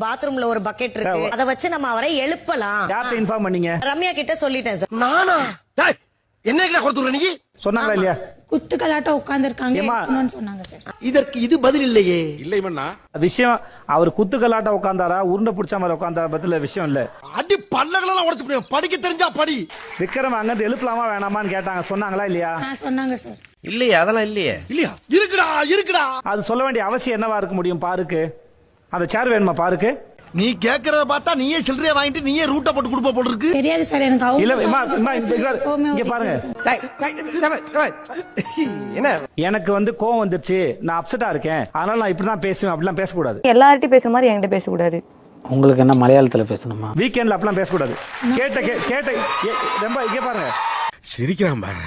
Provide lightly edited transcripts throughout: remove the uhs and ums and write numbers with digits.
பாத்ரூம்ல ஒரு பக்கெட் இருக்கு, அத வச்சு நம்ம அவரை எழுப்பலாம். யார்கிட்ட இன்ஃபார்ம் பண்ணீங்க? ரம்யா கிட்ட சொல்லிட்டேன் சார். நானா? டேய், என்ன கொடுத்துற நீ? சொன்னாங்களா இல்லையா? குத்துக்கலாட்ட உட்கார்ந்திருக்காங்க சொன்னாங்க சார். இதற்கு இது பதில் இல்லையே. இல்லை மண்ணா விஷயம் அவர் குத்துக்கலாட்ட உட்கார்ந்தாரா உருண்டை பிடிச்ச மாதிரி உட்கார்ந்தாரா பத்தில விஷயம் இல்ல. அடி பல்லகளெல்லாம் உடைச்சு போடு. படிக்க தெரிஞ்சா படி. விக்ரம் அங்க இருந்து எழுப்பலாமா வேணாமான்னு கேட்டாங்க, சொன்னாங்களா இல்லையா? சொன்னாங்க சார். இல்லையே, அதெல்லாம் இல்லையே. இல்லையா? இருக்குடா. அது சொல்ல வேண்டிய அவசியம் என்னவா இருக்க முடியும்? பாருக்கு அந்த சேர் வேணுமா? பாருக்கு நீ கேக்குறத பார்த்தா நீயே சில்லறைய வாங்கிட்டு நீயே ரூட்ட போட்டு கொடுப்ப போல இருக்கு. தெரியாது சார் எனக்கு. இல்ல இங்க பாருங்க, என்ன எனக்கு வந்து கோவம் வந்துருச்சு, நான் அப்செட்டா இருக்கேன், அதனால நான் இப்படிதான் பேசுவேன், அப்படிலாம் பேசக்கூடாது. எல்லார்ட்டையும் பேசுற மாதிரி என்கிட்ட பேசக்கூடாது. உங்களுக்கு என்ன மலையாளத்துல பேசணுமா? வீக்கெண்ட்ல அப்படிலாம் பேசக்கூடாது. கேட்ட ரொம்ப இங்க பாருங்க, சிரிக்கிறான் பாரு.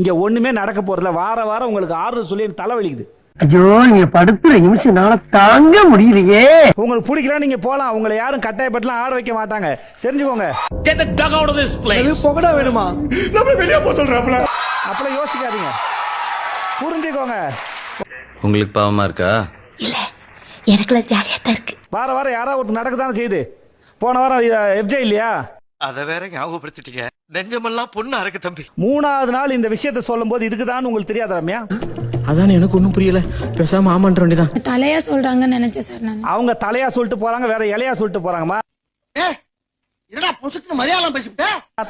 இங்க ஒண்ணுமே நடக்க போறதுல வாரம் உங்களுக்கு ஆறுதல் சொல்லி எனக்கு தலை வலிக்குது. ஐயோ, நீங்க படுத்துற நிமிஷம்னால தாங்க முடியலையே. உங்களுக்கு பிடிக்கல நீங்க போலாம், உங்களை யாரும் கட்டாயப்பட்டுலாம் ஆட வைக்க மாட்டாங்க, தெரிஞ்சுக்கோங்க. Get the dog out of this place. போகடா வேணுமா? நம்ம வெளிய போ சொல்றப்பல. அப்பள யோசிக்காதீங்க, புரிஞ்சுக்கோங்க. உங்களுக்கு பாவமா இருக்கா? இல்ல, எனக்குல ஜாலியா தான் இருக்கு. வாரம் யாராவது ஒருத்தர் நடக்கத்தானே செய்யுது. போன வாரம் எஃப்ஜே இல்லையா? அத வேற ஞாபகப்படுத்திட்டீங்க. நெஞ்சமெல்லாம் பொண்ணா இருக்கு தம்பி. 3வது நாள் இந்த விஷயத்தை சொல்லும் போது இதுக்குதான் உங்களுக்கு தெரியாத ரம்யா? அதான் எனக்கு ஒண்ணும் புரியல. பேசாம ஆமான்ற வேண்டியதான். தலையா சொல்றாங்கன்னு நினைச்சேன் சார் நான். அவங்க தலையா சொல்லிட்டு போறாங்க, வேற இலையா சொல்லிட்டு போறாங்கம்மா. என்னடா புசுக்குன்னு மலையாளம் பேசிவிட்ட?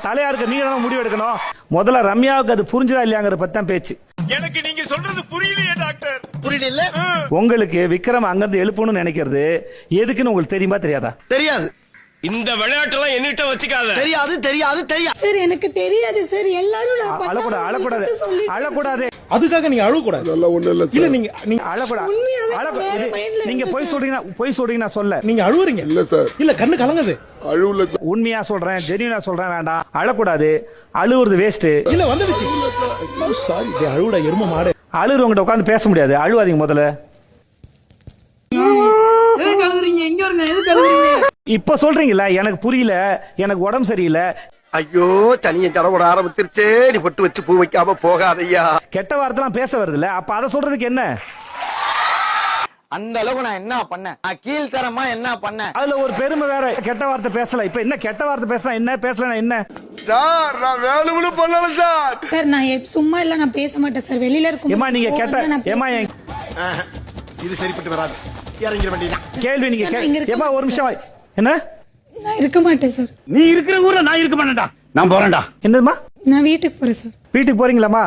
தலையா இருக்க நீங்க தான் முடிவு எடுக்கணும். முதல்ல ரம்யாவுக்கு அது புரிஞ்சுதா இல்லையாங்கிற பத்தி தான் பேச்சு. எனக்கு நீங்க சொல்றது புரியலையே டாக்டர். புரியல. உங்களுக்கு விக்ரம் அங்கிருந்து எழுப்பணும்னு நினைக்கிறது எதுக்குன்னு உங்களுக்கு தெரியுமா தெரியாதா? தெரியாது. இந்த விளையாட்டெல்லாம் என்னிட்ட வச்சுக்காத. தெரியாது. சார் எனக்கு தெரியாது சார். எல்லாரும் நான் அழக்கூடாது. அதுக்காக நீங்க அழுவ கூடாது. இல்ல நீங்க அழக்கூடாது. நீங்க போய் சொல்றீங்கன்னா சொல்ல நீங்க அழுவுறீங்க. இல்ல சார். இல்ல கண்ணு கலங்குது. அழுவுல. உண்மையா சொல்றேன், ஜெனியூனா சொல்றேன், வேண்டாம் அழக்கூடாது. அழுவுறது வேஸ்ட். இல்ல வந்துடுச்சு. சாரி, அழுவுடா எரும மாடு. அழுறவங்கிட்ட உட்கார்ந்து பேச முடியாது, அழுவாதீங்க முதல்ல. இப்ப சொல்றீங்களா எனக்கு புரியல, எனக்கு உடம்பு சரியில்லை. ஐயோ, தனிய கடவுட ஆரம்பிச்சிருச்சே. நீ பொட்டு வச்சு பூ வைக்காம போகாதையா. கெட்ட வார்த்தைலாம் பேச வருது இல்ல, அப்ப அதை சொல்றதுக்கு என்ன? அந்த அளவுக்கு நான் என்ன பண்ணேன்? நான் கீழ்த்தரமா என்ன பண்ணேன்? அதுல ஒரு பெருமை வேற. கெட்ட வார்த்தை பேசல, இப்ப என்ன கெட்ட வார்த்தை பேசலாம் என்ன, பேசலாம் என்ன? சார், நான் வேலுமுழு பண்ணல சார். சார் நான் சும்மா இல்ல, நான் பேச மாட்டேன் சார். வெளியில இருக்கும். ஏமா நீங்க கெட்ட ஏமா இது சரிப்பட்டு வராது. இறங்கிர வேண்டியதான். கேள்வி நீங்க ஏமா ஒரு நிமிஷம். என்ன? நான் இருக்க மாட்டேன் சார். நீ இருக்கிற ஊர்ல நான் இருக்க மாட்டேன்டா. நான் போறேன்டா. என்னதுமா? நான் வீட்டுக்கு போறேன் சார். வீட்டுக்கு போறீங்களாமா?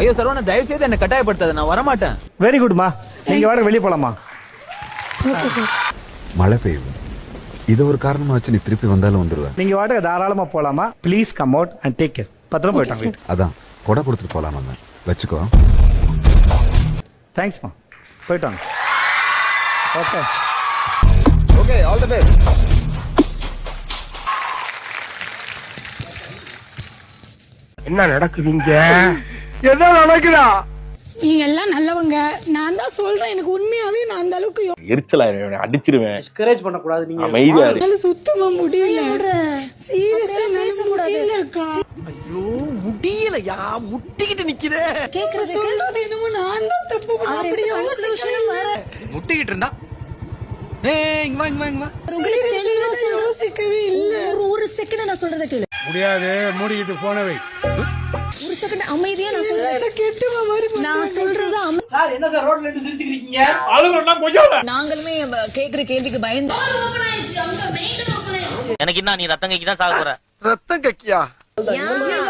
ஐயோ சரவணா, தயவு செய்து என்ன கட்டாயப்படுத்தாத, நான் வர மாட்டேன். வெரி குட்மா, நீங்க வாடகை வெளியே போலாமா? Okay sir. மழை பெய்யும், இது ஒரு காரணமா வச்சு நீ திருப்பி வந்தாலும் வந்துருவேன். நீங்க வாடகை தாராளமா போலாமா? Please come out and take care. பத்திரம் போயிட்டாங்க. அதான் கொடை கொடுத்துட்டு போலாம். நம்ம வச்சுக்கோ. தேங்க்ஸ்மா, போயிட்டாங்க. Okay okay, all the best. என்ன நடக்குதுங்க? என்ன நடக்குதா? நீங்க எல்லாம் நல்லவங்க. நான் தான் சொல்றேன், எனக்கு உண்மையாவே நான் அந்த அளவுக்கு எரிச்சலா அடிச்சிருவேன். டிஸ்கரேஜ் பண்ண கூடாது. நீங்க அமைதியா இரு. என்னால சுத்தமா முடியல. சீரியஸா பேச முடியலக்கா. ஐயோ, முடியலையா? முட்டிக்கிட்டு நிக்குதே. கேக்குறது சொல்றது என்னமோ நான் தான் தப்பு பண்ணேன். அப்படியே முட்டிக்கிட்டு இருந்தா இங்க வா. யோசிக்கவே இல்ல. ஒரு செகண்ட் நான் சொல்றத கேளு. முடியாது, மூடிக்கிட்டு போன வை. ஒரு செகண்ட் அமைதியா நான் சொல்றேன். கெட்டுமா மாதிரி நான் சொல்றது சார் என்ன சார் ரோட்ல நின்னு சிரிச்சிட்டு அழுகுறனா கொஞ்சம். நாங்களுமே கேக்குற கேள்விக்கு பயந்து. எனக்கு என்ன, நீ ரத்தம் கைக்கு தான் சாக போற. ரத்தம் கக்கியா?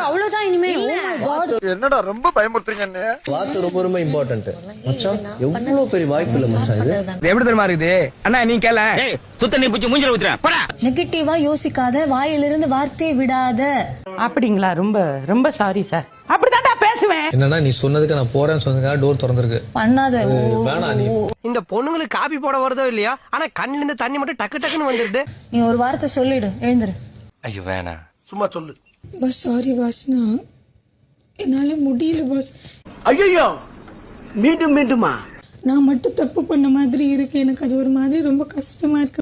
அவ்வளவுதான் இனிமே. என்னடா ரொம்ப பயமுறுத்துறீங்க. வாத்து ரொம்ப இம்பார்ட்டன்ட் மச்சான். எவ்வளவு பெரிய வாய்ப்பு இல்ல மச்சான் இது. எப்படி தெரியுமா இருக்குது அண்ணா? நீ கேள. சுத்த நீ புடிச்சு மூஞ்சில ஊத்துறேன். போடா. நெகட்டிவா யோசிக்காத, வாயிலிருந்து வார்த்தையை விடாத. அப்படிங்களா? ரொம்ப ரொம்ப சாரி சார். அப்படிதான்டா பேசுவேன். என்னன்னா நீ சொன்னதுக்கு நான் போறேன்னு சொன்னதுக்காக டோர் திறந்திருக்கு. பண்ணாத. வேணாம். நீ இந்த பொண்ணுங்களுக்கு காபி போட வருதோ இல்லையா, ஆனா கண்ணுல இருந்து தண்ணி மட்டும் டக்கு டக்குன்னு வந்துருது. நீ ஒரு வார்த்தை சொல்லிடு, எழுந்துரு. ஐயோ வேணாம், சும்மா சொல்லு. பாஸ் சாரி பாஸ், நான் என்னால முடியல பாஸ். ஐயோ, மீண்டுமா? நான் மட்டும் தப்பு பண்ண மாதிரி இருக்கு. எனக்கு அது ஒரு மாதிரி ரொம்ப கஷ்டமா இருக்கு.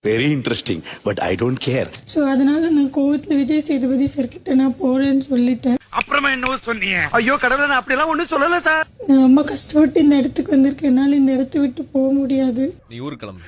Very interesting, but I don't care. So அதனால நான் கோவத்துல விஜய் சேதுபதி சார் கிட்ட நான் போறேன்னு சொல்லிட்டேன். அப்புறமா என்ன சொன்னீங்க? ஐயோ கடவுளே, நான் அப்படி எல்லாம் ஒண்ணும் சொல்லல சார். நான் ரொம்ப கஷ்டப்பட்டு இந்த இடத்துக்கு வந்திருக்கேன். என்னால இந்த இடத்த விட்டு போக முடியாது. நீ ஊருக்கு கிளம்பு.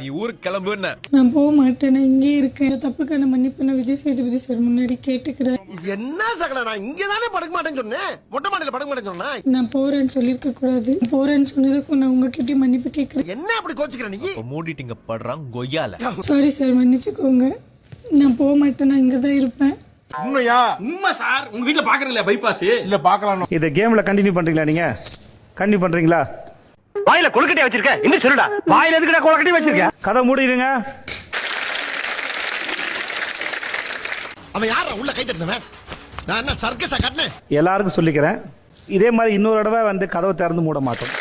நீ ஊருக்கு கிளம்புன்னு. நான் போக மாட்டேன். நான் இங்கே இருக்கேன். தப்புக்கான மன்னிப்பு நான் விஜய் சேதுபதி சார் முன்னாடி கேட்டுக்கிறேன். என்ன சகல, நான் இங்க தானே படுக்க மாட்டேன்னு சொன்னேன். மொட்டை மாடியில படுக்க மாட்டேன்னு சொன்னேன். நான் போறேன்னு சொல்லியிருக்க கூடாது. போறேன்னு சொன்னதுக்கும் நான் உங்ககிட்ட மன்னிப்பு கேட்கிறேன். என்ன அப்படி கோச்சிக்கிற நீ? மூடிட்டிங்க படுறான் கொய்யால. சாரி சார், மன்னிச்சுக்கோங்க. நான் போக மாட்டேன். நான் இங்க தான் இருப்பேன். உண்மையா? உண்மை சார். உங்க வீட்டுல பாக்குறீங்களா பைபாஸ்? இல்ல பாக்கலாம். இதை கேம்ல கண்டினியூ பண்றீங்களா நீங்க? கண்டினியூ பண்றீங்களா? வாயில கொழுக்கட்டை வச்சிருக்க, இன்னும் சொல்லுடா. வாயில எதுக்குடா கொழுக்கட்டை வச்சிருக்க? கதை மூடிடுங்க. அவன் யாரா உள்ள கை தட்டினவன்? நான் என்ன சர்க்கஸா காட்டினேன்? எல்லாருக்கும் சொல்லிக்கிறேன், இதே மாதிரி இன்னொரு தடவை வந்து கதவை திறந்து மூட மாட்டோம்.